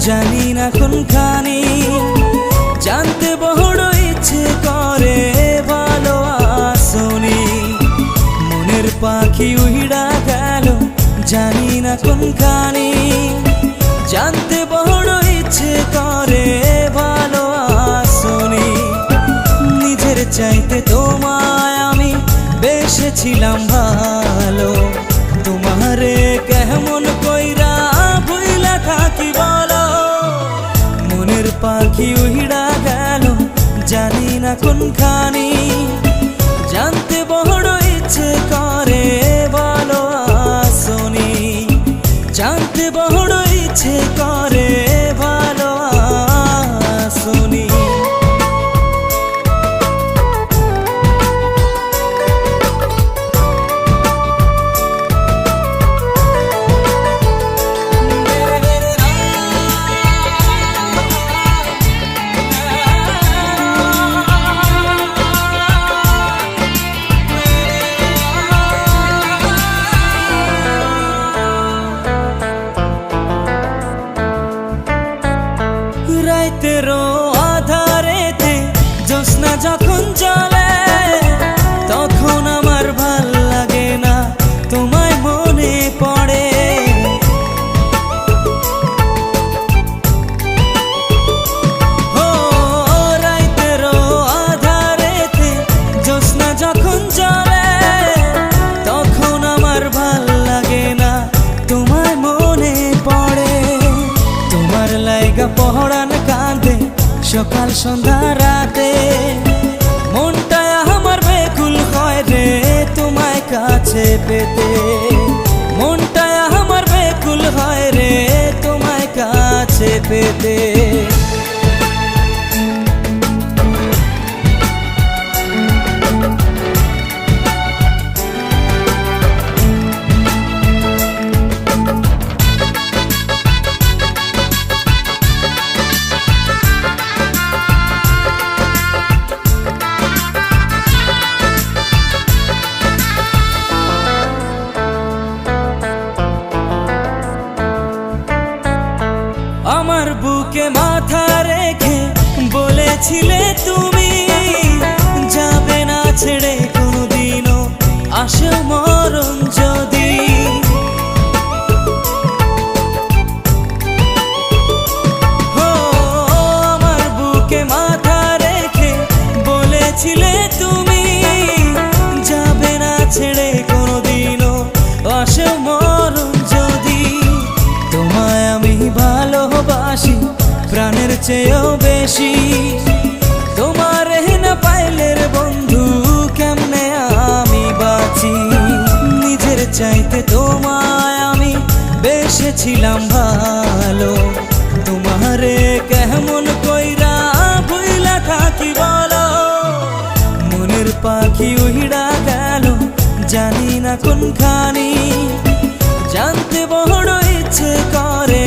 জানি না কোনখানি, জানতে বড় ইচ্ছে করে ভালো আসনি। মনের পাখি উড়া গেল জানি না কোনখানি, জানতে বড় ইচ্ছে করে ভালো আসনি। নিজের চাইতে তোমায় আমি বেসেছিলাম ভালো, তোমারে কেমন কইরা ভুইলা থাকি বলো। মনের পাখি উড়া গেল জানি না কোনখানি, জানতে বড় ইচ্ছে করে ভালো আসনি। জানতে বড় ইচ্ছে করে ভালো আসনি। রাইতেরও আধারেতে জ্যোৎস্না যখন জ্বলে, তখন আমার ভাল লাগে না তোমায় মনে পড়ে। ও রাইতেরও আধারেতে জ্যোৎস্না যখন জ্বলে, তখন আমার ভাল লাগে না তোমায় মনে পড়ে। তোমার লাইগা পহরান কাঁদে সকাল সন্ধ্যা রাতে, মনটা আমার বেকুল হয় রে তোমায় কাছে পেতে। মনটা আমার বেকুল হয় রে তোমায় কাছে পেতে। আমার বুকে মাথা রেখে বলেছিলে তুমি, যাবে না ছেড়ে কোনোদিনও আসে মরণ যদি। ও আমার বুকে মাথা রেখে বলেছিলে তুমি, যাবে না ছেড়ে কোনোদিনও আসে মরণ যদি। তোমায় আমি ভালোবাসি প্রাণের চেয়েও বেশি, তোমার না পাইলে রে বন্ধু কেমনে আমি বাঁচি। নিজের চাইতে তোমায় আমি বেসেছিলাম ভালো, তোমারে কেমন কইরা ভুইলা থাকি বলো। মনের পাখি উড়া গেল জানি না কোনখানি, জানতে বড় ইচ্ছে করে